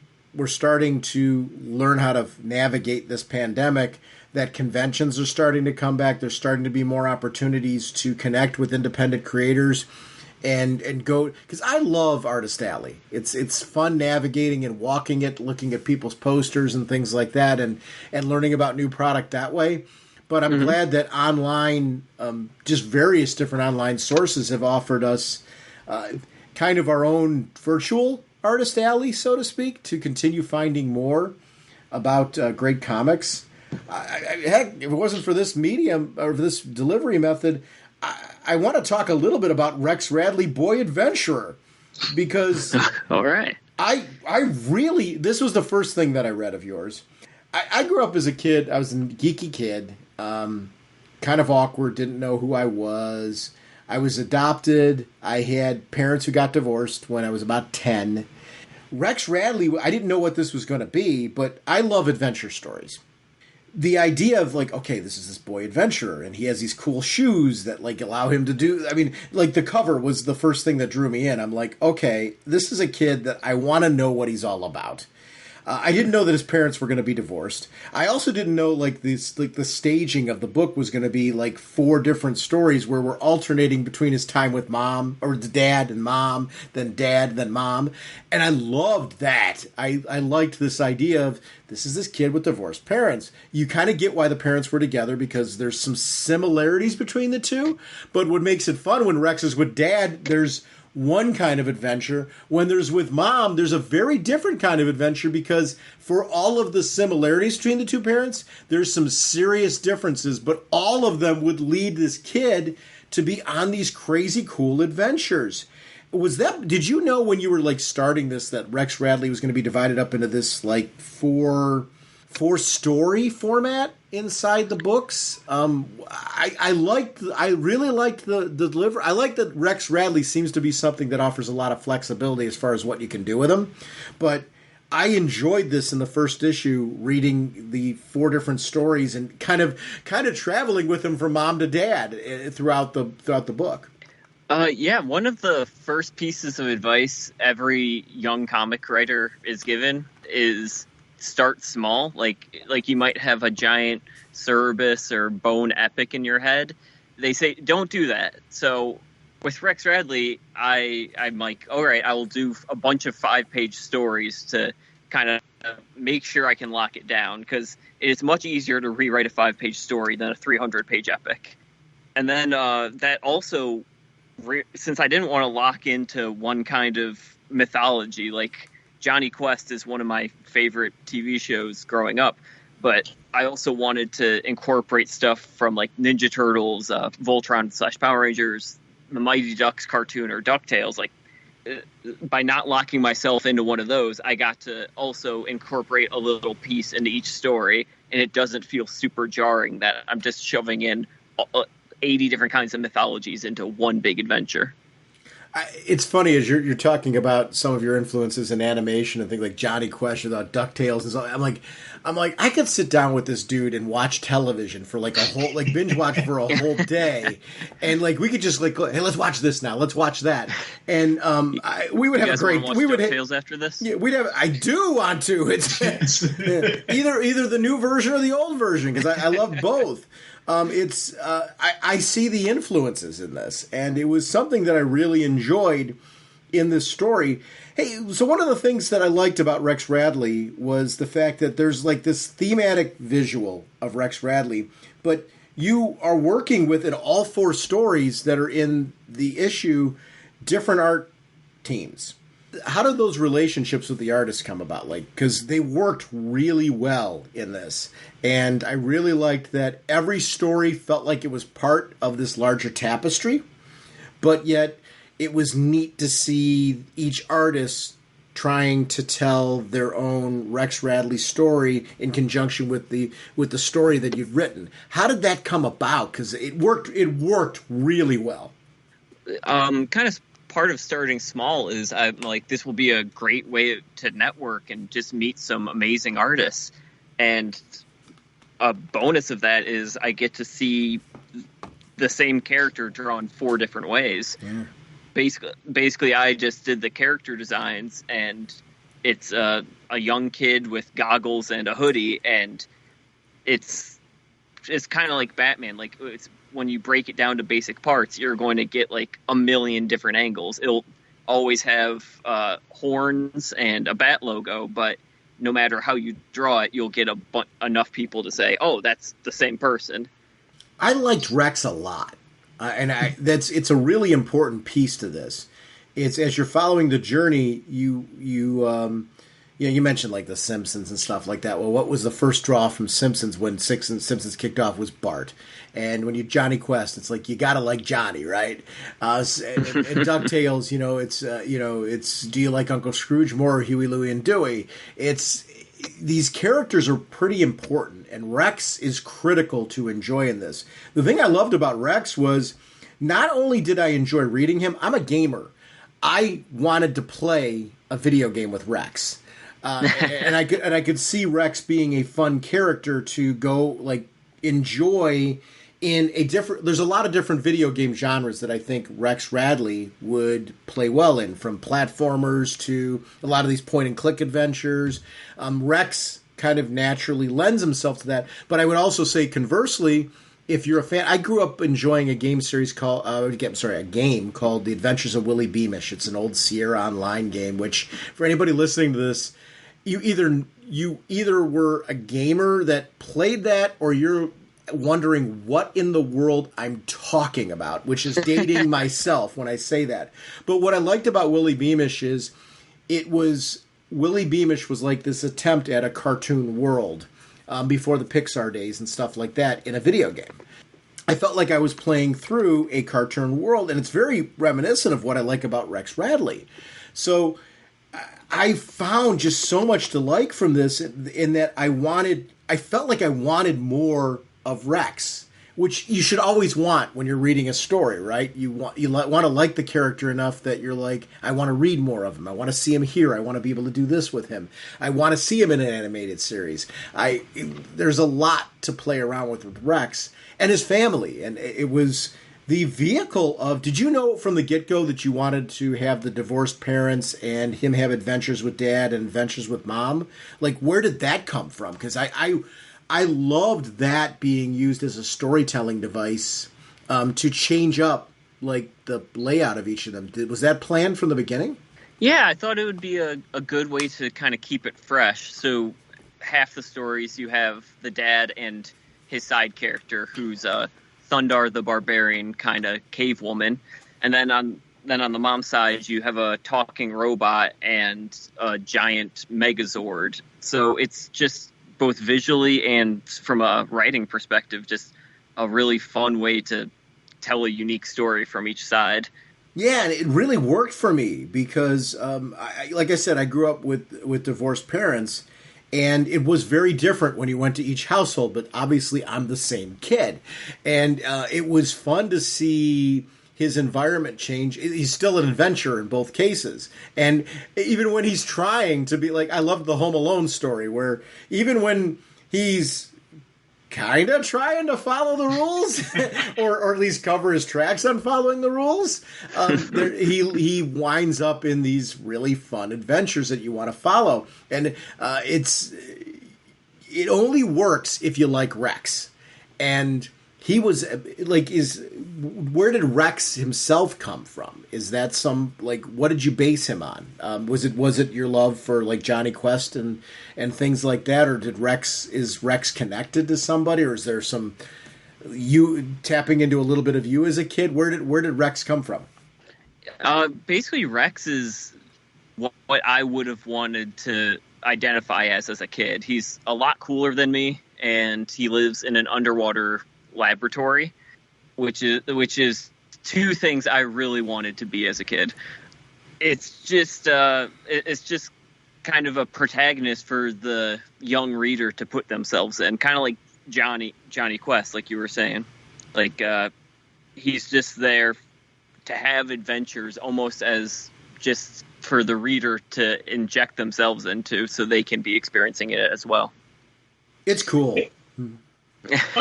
starting to learn how to navigate this pandemic, that conventions are starting to come back. There's starting to be more opportunities to connect with independent creators and go, because I love Artist Alley. It's fun navigating and walking it, looking at people's posters and things like that, and learning about new product that way. But I'm glad that online, just various different online sources have offered us kind of our own virtual Artist Alley, so to speak, to continue finding more. about great comics. Heck, if it wasn't for this medium or this delivery method, I want to talk a little bit about Rex Radley Boy Adventurer, because all right, I really, this was the first thing that I read of yours. I grew up as a kid. I was a geeky kid, kind of awkward, didn't know who I was. I was adopted. I had parents who got divorced when I was about 10. Rex Radley, I didn't know what this was going to be, but I love adventure stories. The idea of like, okay, this is this boy adventurer, and he has these cool shoes that like allow him to do. I mean, like the cover was the first thing that drew me in. I'm like, okay, this is a kid that I want to know what he's all about. I didn't know that his parents were going to be divorced. I also didn't know like this, like the staging of the book was going to be like 4 different stories where we're alternating between his time with mom, or the dad and mom, then dad, then mom. And I loved that. I liked this idea of this is this kid with divorced parents. You kind of get why the parents were together because there's some similarities between the two. But what makes it fun when Rex is with dad, there's one kind of adventure. When there's with mom, there's a very different kind of adventure, because for all of the similarities between the two parents, there's some serious differences, but all of them would lead this kid to be on these crazy cool adventures. Did you know when you were like starting this that Rex Radley was going to be divided up into this like four story format inside the books? I really liked the delivery. I like that Rex Radley seems to be something that offers a lot of flexibility as far as what you can do with him. But I enjoyed this in the first issue, reading the 4 different stories and kind of traveling with him from mom to dad throughout the book. Yeah, one of the first pieces of advice every young comic writer is given is start small. Like you might have a giant Cerebus or Bone epic in your head. They say don't do that. So with Rex Radley, I'm like, all right, I will do a bunch of 5-page stories to kind of make sure I can lock it down, because it's much easier to rewrite a 5-page story than a 300-page epic. And then that also, since I didn't want to lock into one kind of mythology, like Johnny Quest is one of my favorite TV shows growing up, but I also wanted to incorporate stuff from like Ninja Turtles, Voltron / Power Rangers, the Mighty Ducks cartoon, or DuckTales. Like, by not locking myself into one of those, I got to also incorporate a little piece into each story, and it doesn't feel super jarring that I'm just shoving in 80 different kinds of mythologies into one big adventure. It's funny as you're talking about some of your influences in animation and things like Johnny Quest or DuckTales and so. I'm like, I could sit down with this dude and watch television for like a whole, like binge watch for a whole day, and like we could just like, hey, let's watch this now, let's watch that, and we would have a great. We would DuckTales after this. Yeah, we'd have. I do want to. It's either the new version or the old version, because I love both. I see the influences in this, and it was something that I really enjoyed in this story. Hey, so one of the things that I liked about Rex Radley was the fact that there's like this thematic visual of Rex Radley, but you are working with, in all 4 stories that are in the issue, different art teams. How did those relationships with the artists come about? Like, because they worked really well in this, and I really liked that every story felt like it was part of this larger tapestry, but yet it was neat to see each artist trying to tell their own Rex Radley story in conjunction with the story that you've written. How did that come about? Because it worked really well. Kind of part of starting small is I'm like, this will be a great way to network and just meet some amazing artists. And a bonus of that is I get to see the same character drawn 4 different ways. Yeah. Basically, I just did the character designs, and it's a young kid with goggles and a hoodie, and it's kind of like Batman. Like, it's when you break it down to basic parts, you're going to get like a million different angles. It'll always have horns and a bat logo, but no matter how you draw it, you'll get enough people to say, "Oh, that's the same person." I liked Rex a lot. It's a really important piece to this. It's as you're following the journey, you Yeah, you mentioned like The Simpsons and stuff like that. Well, what was the first draw from Simpsons when Simpsons kicked off was Bart. And when you Johnny Quest, it's like you gotta like Johnny, right? And DuckTales, it's do you like Uncle Scrooge more or Huey, Louie, and Dewey? These characters are pretty important, and Rex is critical to enjoying this. The thing I loved about Rex was not only did I enjoy reading him, I'm a gamer. I wanted to play a video game with Rex. And I could see Rex being a fun character to go like enjoy in a different. There's a lot of different video game genres that I think Rex Radley would play well in, from platformers to a lot of these point and click adventures. Rex kind of naturally lends himself to that, but I would also say conversely, if you're a fan, I grew up enjoying a game series called a game called The Adventures of Willie Beamish. It's an old Sierra Online game, which for anybody listening to this, you either were a gamer that played that, or you're wondering what in the world I'm talking about, which is dating myself when I say that. But what I liked about Willie Beamish is Willie Beamish was like this attempt at a cartoon world before the Pixar days and stuff like that in a video game. I felt like I was playing through a cartoon world, and it's very reminiscent of what I like about Rex Radley. So I found just so much to like from this in that I felt like I wanted more of Rex, which you should always want when you're reading a story, right? You want to like the character enough that you're like, I want to read more of him. I want to see him here. I want to be able to do this with him. I want to see him in an animated series. There's a lot to play around with Rex and his family, and it was the vehicle of, did you know from the get-go that you wanted to have the divorced parents and him have adventures with dad and adventures with mom? Like, where did that come from? Because I loved that being used as a storytelling device to change up, like, the layout of each of them. Was that planned from the beginning? Yeah, I thought it would be a good way to kind of keep it fresh. So half the stories you have the dad and his side character, who's Thundar the Barbarian kind of cave woman, and then on the mom's side you have a talking robot and a giant Megazord. So it's just both visually and from a writing perspective just a really fun way to tell a unique story from each side. Yeah, and it really worked for me because, like I said, I grew up with divorced parents. And it was very different when you went to each household, but obviously I'm the same kid. And it was fun to see his environment change. He's still an adventurer in both cases. And even when he's trying to be like, I love the Home Alone story, where even when he's kind of trying to follow the rules, or at least cover his tracks on following the rules, he winds up in these really fun adventures that you want to follow. And it only works if you like Rex. And he was like, where did Rex himself come from? Is that what did you base him on? Was it your love for like Johnny Quest and things like that, or is Rex connected to somebody, or is there some you tapping into a little bit of you as a kid? Where did Rex come from? Basically, Rex is what I would have wanted to identify as a kid. He's a lot cooler than me, and he lives in an underwater laboratory, which is two things I really wanted to be as a kid. It's just kind of a protagonist for the young reader to put themselves in, kind of like Johnny Quest, like you were saying. Like he's just there to have adventures, almost as just for the reader to inject themselves into, so they can be experiencing it as well. It's cool.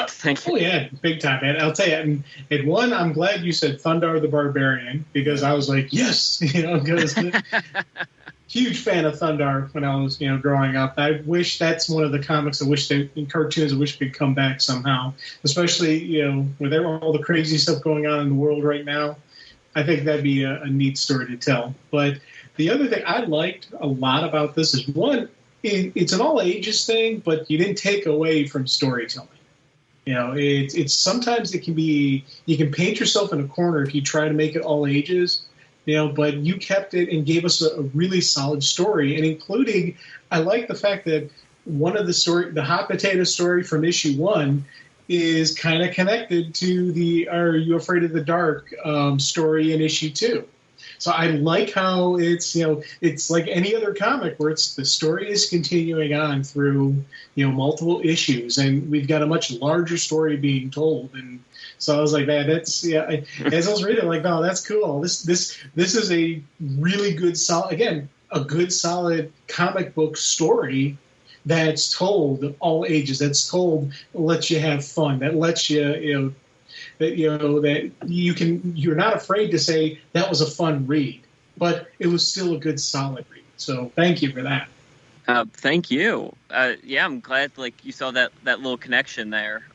Thank you. Oh yeah, big time, man. I'll tell you. And one, I'm glad you said Thundar the Barbarian, because I was like, yes, because huge fan of Thundar when I was, growing up. I wish that's one of the comics cartoons I wish could come back somehow, especially, with all the crazy stuff going on in the world right now. I think that'd be a neat story to tell. But the other thing I liked a lot about this is, one, it's an all ages thing, but you didn't take away from storytelling. It's sometimes it can be, you can paint yourself in a corner if you try to make it all ages, but you kept it and gave us a really solid story, and including, I like the fact that one of the hot potato story from issue 1 is kind of connected to the Are You Afraid of the Dark story in issue 2. So I like how it's like any other comic where the story is continuing on through multiple issues, and we've got a much larger story being told. And so I was like, man, as I was reading, I'm like, no, that's cool. This is a really good solid comic book story that's told all ages. That's told lets you have fun. That lets you that you're not afraid to say that was a fun read, but it was still a good solid read. So thank you for that. Thank you. I'm glad you saw that little connection there.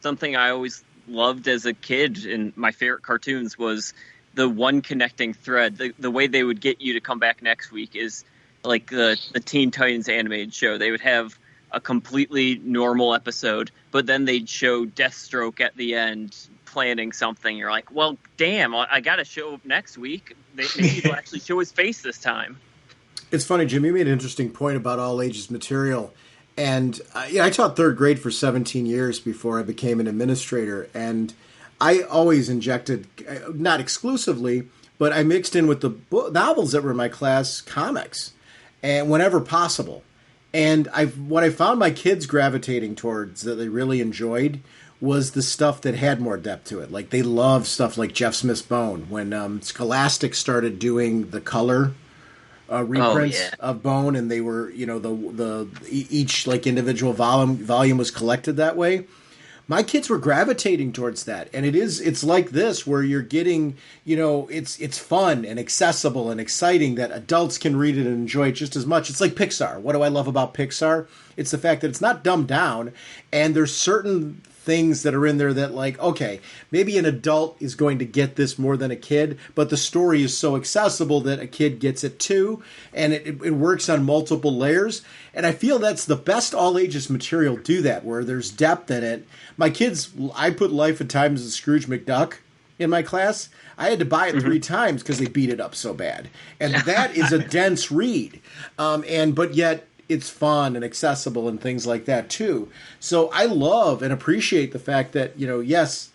Something I always loved as a kid in my favorite cartoons was the one connecting thread. The way they would get you to come back next week is like the Teen Titans animated show. They would have a completely normal episode, but then they'd show Deathstroke at the end planning something. You're like, well, damn, I got to show up next week. Maybe they'll actually show his face this time. It's funny, Jim, you made an interesting point about all ages material. And I taught third grade for 17 years before I became an administrator. And I always injected, not exclusively, but I mixed in with the novels that were in my class comics, and whenever possible. And what I found my kids gravitating towards that they really enjoyed was the stuff that had more depth to it. Like they loved stuff like Jeff Smith's Bone. When Scholastic started doing the color reprints of Bone, and they were, each like individual volume was collected that way. My kids were gravitating towards that, and it's like this where you're getting, it's fun and accessible and exciting that adults can read it and enjoy it just as much. It's like Pixar. What do I love about Pixar? It's the fact that it's not dumbed down, and there's certain things that are in there that, like, okay, maybe an adult is going to get this more than a kid, but the story is so accessible that a kid gets it too, and it works on multiple layers. And I feel that's the best all ages material do that, where there's depth in it. My kids, I put Life and Times of Scrooge McDuck in my class. I had to buy it 3 times because they beat it up so bad. And that is a dense read. But yet it's fun and accessible and things like that too. So I love and appreciate the fact that, yes,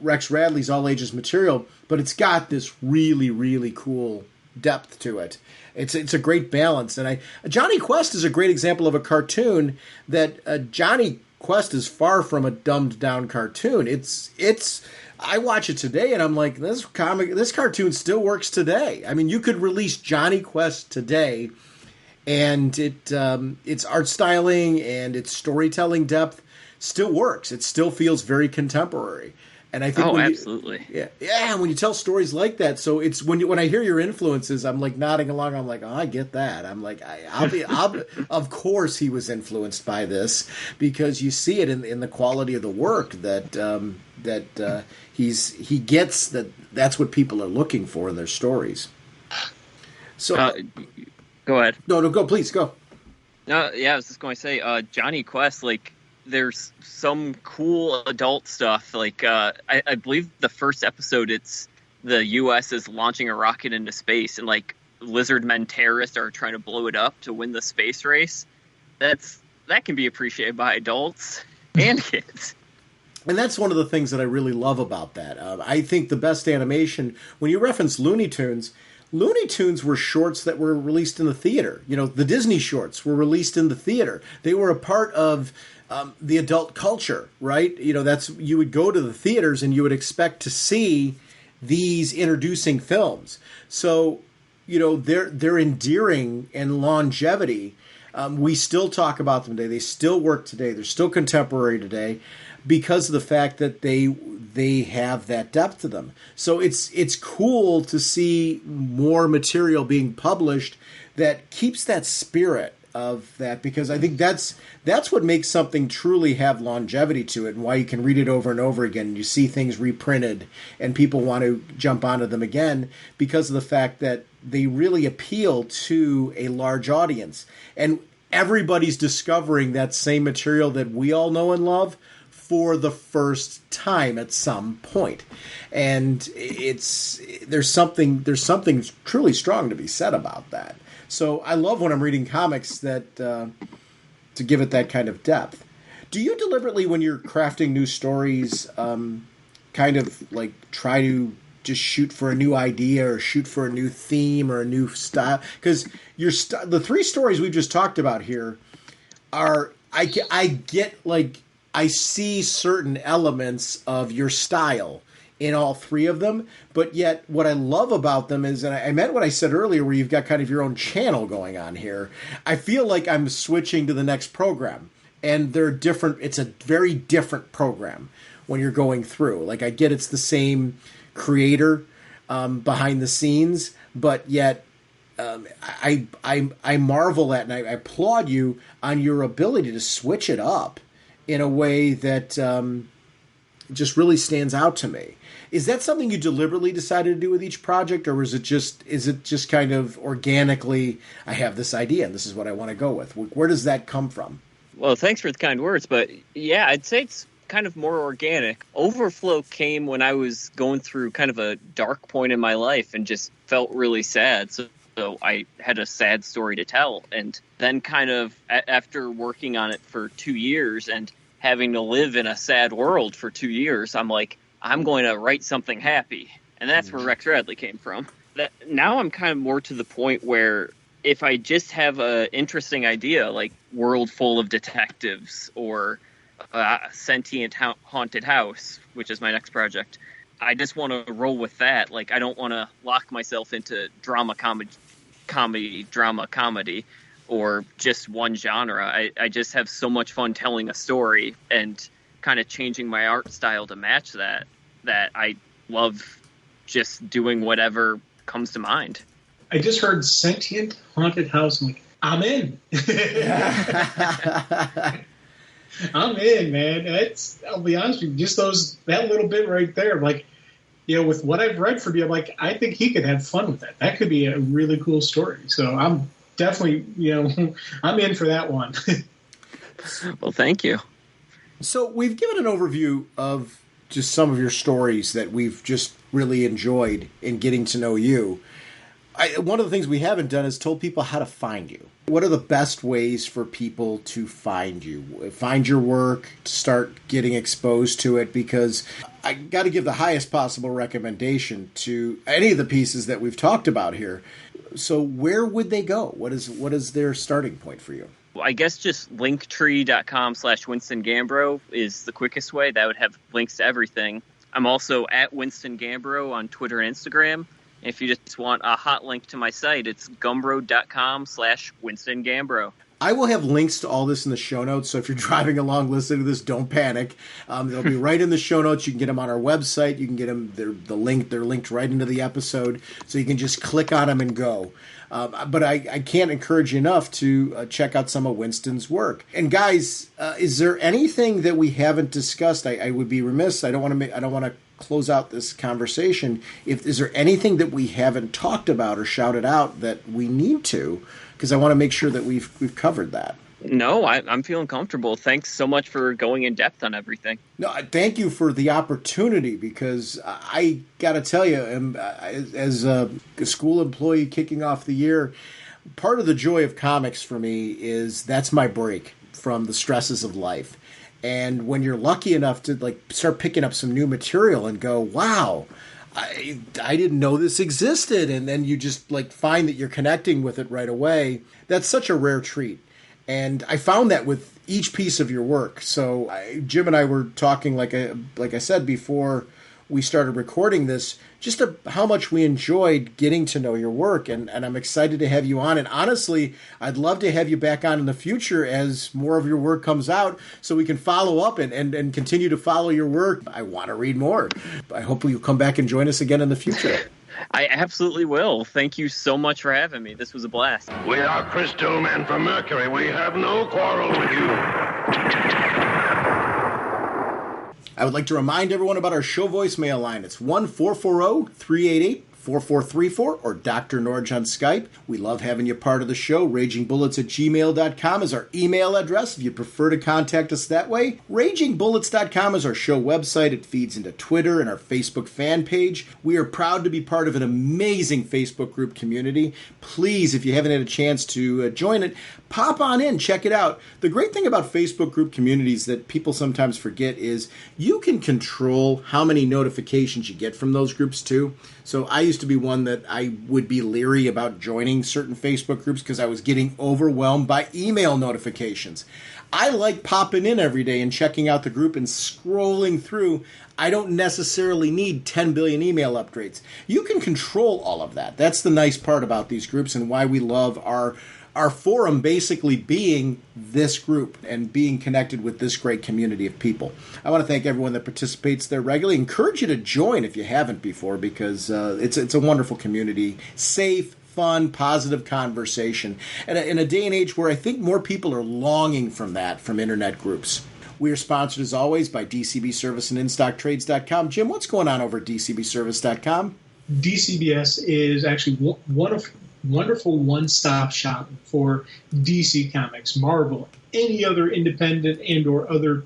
Rex Radley's all ages material, but it's got this really, really cool depth to it. It's a great balance. And Johnny Quest is a great example of a cartoon that Johnny Quest is far from a dumbed down cartoon. I watch it today and I'm like, this cartoon still works today. I mean, you could release Johnny Quest today, and its art styling and its storytelling depth still works. It still feels very contemporary. And I think absolutely. When you tell stories like that, so it's when I hear your influences, I'm like nodding along. I'm like, oh, I get that. I'm like, of course he was influenced by this, because you see it in the quality of the work that he gets that's what people are looking for in their stories. So go ahead. No, go, please go. I was just going to say, Johnny Quest, there's some cool adult stuff. I believe the first episode, it's the U.S. is launching a rocket into space, and lizard men terrorists are trying to blow it up to win the space race. That can be appreciated by adults and kids. And that's one of the things that I really love about that. I think the best animation, when you reference Looney Tunes were shorts that were released in the theater. The Disney shorts were released in the theater. They were a part of the adult culture, right? You would go to the theaters and you would expect to see these introducing films. So, they're endearing and longevity. We still talk about them today. They still work today. They're still contemporary today because of the fact that they have that depth to them. So it's cool to see more material being published that keeps that spirit of that, because I think that's what makes something truly have longevity to it, and why you can read it over and over again. You see things reprinted and people want to jump onto them again because of the fact that they really appeal to a large audience. And everybody's discovering that same material that we all know and love for the first time at some point. And there's something truly strong to be said about that. So I love when I'm reading comics that to give it that kind of depth. Do you deliberately, when you're crafting new stories, kind of like try to just shoot for a new idea or shoot for a new theme or a new style? Because the three stories we've just talked about here are, I get like, I see certain elements of your style in all three of them, but yet what I love about them is, and I meant what I said earlier, where you've got kind of your own channel going on here. I feel like I'm switching to the next program, and they're different. It's a very different program when you're going through. Like, I get it's the same creator behind the scenes, but yet I marvel at and I applaud you on your ability to switch it up in a way that just really stands out to me. Is that something you deliberately decided to do with each project, or is it just kind of organically, I have this idea and this is what I want to go with? Where does that come from? Well, thanks for the kind words, but yeah, I'd say it's kind of more organic. Overflow came when I was going through kind of a dark point in my life and just felt really sad. So I had a sad story to tell. And then kind of after working on it for 2 years and having to live in a sad world for 2 years, I'm like, I'm going to write something happy. And that's where Rex Radley came from. Now I'm kind of more to the point where if I just have an interesting idea, like World Full of Detectives or Sentient Haunted House, which is my next project, I just want to roll with that. Like, I don't want to lock myself into drama comedy, or just one genre. I just have so much fun telling a story and kind of changing my art style to match that I love just doing whatever comes to mind. I just heard Sentient Haunted House. I'm like, I'm in. I'm in, man. I'll be honest with you, just that little bit right there, like, with what I've read from you, I'm like, I think he could have fun with that. That could be a really cool story. So I'm definitely, I'm in for that one. Well, thank you. So we've given an overview of just some of your stories that we've just really enjoyed in getting to know you. One of the things we haven't done is told people how to find you. What are the best ways for people to find you? Find your work, to start getting exposed to it, because I got to give the highest possible recommendation to any of the pieces that we've talked about here. So where would they go? What is their starting point for you? Well, I guess just linktree.com/Winston Gambro is the quickest way. That would have links to everything. I'm also at Winston Gambro on Twitter and Instagram. If you just want a hot link to my site, it's gumroad.com/Winston Gambro. I will have links to all this in the show notes, so if you're driving along listening to this, don't panic. They'll be right in the show notes. You can get them on our website. You can get them. They're linked right into the episode, so you can just click on them and go. But I can't encourage you enough to check out some of Winston's work. And guys, is there anything that we haven't discussed? I would be remiss. I don't want to close out this conversation. Is there anything that we haven't talked about or shouted out that we need to? Because I want to make sure that we've covered that. No, I'm feeling comfortable. Thanks so much for going in depth on everything. No, thank you for the opportunity, because I got to tell you, as a school employee kicking off the year, part of the joy of comics for me is that's my break from the stresses of life. And when you're lucky enough to start picking up some new material and go, wow, I didn't know this existed, and then you just find that you're connecting with it right away, that's such a rare treat. And I found that with each piece of your work. So Jim and I were talking, like I said before we started recording this, just how much we enjoyed getting to know your work. And I'm excited to have you on. And honestly, I'd love to have you back on in the future as more of your work comes out, so we can follow up and continue to follow your work. I want to read more. I hope you'll come back and join us again in the future. I absolutely will. Thank you so much for having me. This was a blast. We are Crystal Men from Mercury. We have no quarrel with you. I would like to remind everyone about our show voicemail line. It's 1-440-388-48 4434 or Dr. Norge on Skype. We love having you part of the show. RagingBullets@gmail.com is our email address if you prefer to contact us that way. RagingBullets.com is our show website. It feeds into Twitter and our Facebook fan page. We are proud to be part of an amazing Facebook group community. Please, if you haven't had a chance to join it, pop on in, check it out. The great thing about Facebook group communities that people sometimes forget is you can control how many notifications you get from those groups too. So I used to be one that I would be leery about joining certain Facebook groups because I was getting overwhelmed by email notifications. I like popping in every day and checking out the group and scrolling through. I don't necessarily need 10 billion email updates. You can control all of that. That's the nice part about these groups and why we love our forum basically being this group and being connected with this great community of people. I want to thank everyone that participates there regularly. Encourage you to join if you haven't before because it's a wonderful community. Safe, fun, positive conversation. And in a day and age where I think more people are longing from that, from internet groups. We are sponsored as always by DCB Service and InStockTrades.com. Jim, what's going on over at DCBService.com? DCBS is actually wonderful one-stop shop for DC Comics, Marvel, any other independent and or other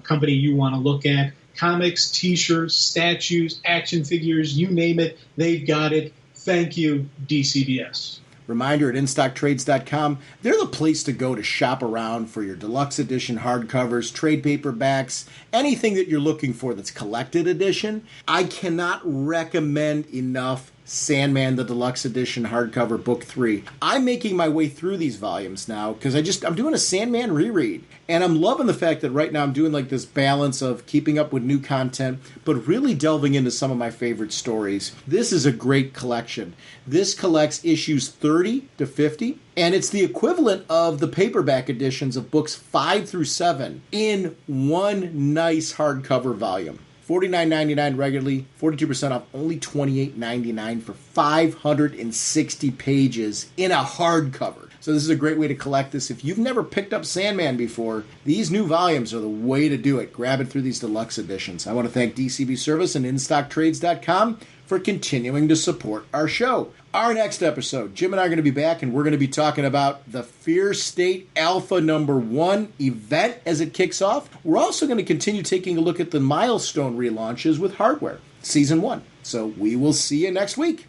company you want to look at. Comics, T-shirts, statues, action figures, you name it, they've got it. Thank you, DCBS. Reminder at InStockTrades.com, they're the place to go to shop around for your deluxe edition hardcovers, trade paperbacks, anything that you're looking for that's collected edition. I cannot recommend enough Sandman, the Deluxe Edition hardcover, Book 3. I'm making my way through these volumes now because I'm doing a Sandman reread. And I'm loving the fact that right now I'm doing like this balance of keeping up with new content, but really delving into some of my favorite stories. This is a great collection. This collects issues 30 to 50, and it's the equivalent of the paperback editions of books 5 through 7 in one nice hardcover volume. $49.99 regularly, 42% off, only $28.99 for 560 pages in a hardcover. So this is a great way to collect this. If you've never picked up Sandman before, these new volumes are the way to do it. Grab it through these deluxe editions. I want to thank DCB Service and InStockTrades.com for continuing to support our show. Our next episode, Jim and I are going to be back, and we're going to be talking about the Fear State Alpha #1 event as it kicks off. We're also going to continue taking a look at the Milestone relaunches with Hardware, Season 1. So we will see you next week.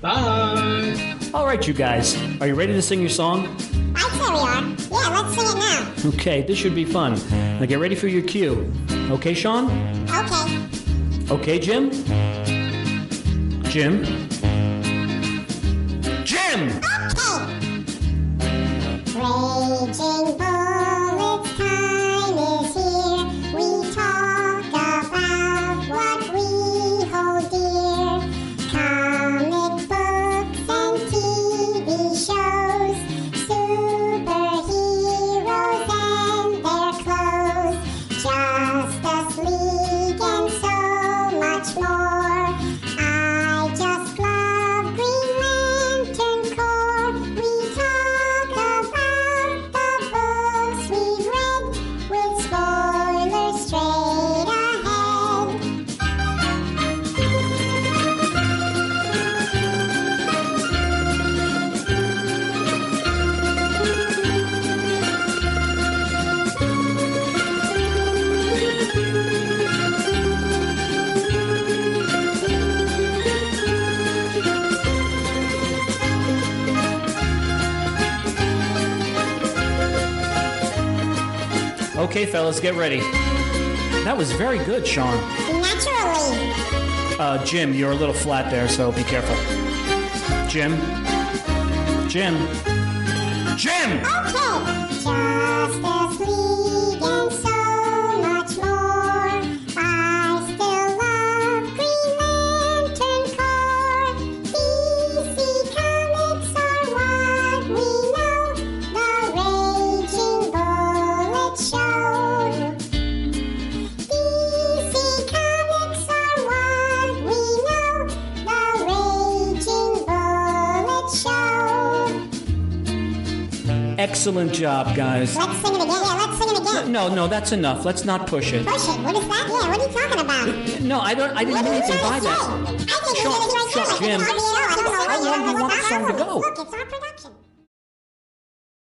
Bye. All right, you guys. Are you ready to sing your song? I'd say we are. Yeah, let's sing it now. Okay, this should be fun. Now get ready for your cue. Okay, Sean? Okay. Okay, Jim? Jim? Jim! Okay. Raging Bullets time is here. We talk about what we hold dear. Comic books and TV shows. Superheroes and their clothes. Justice League and so much more. I just love Green Lantern Corps. We talk about the books we've read with spoilers straight ahead. Okay, fellas, get ready. That was very good, Sean. Naturally. Jim, you're a little flat there, so be careful. Jim? Jim? Jim! Okay. Justice League and so much more. I still love Green Lantern Corps. DC Comics are what we know. The Raging Bullet Show. DC Comics are what we know. The Raging Bullet Show. Excellent job, guys. Let's sing it again. Yeah, let's sing it sing it again. No, that's enough. Let's not push it. Push it. What is that? Yeah, what are you talking about? No, I didn't mean anything by that. I think you're going to Jim, how long do you want the song to go? Look, it's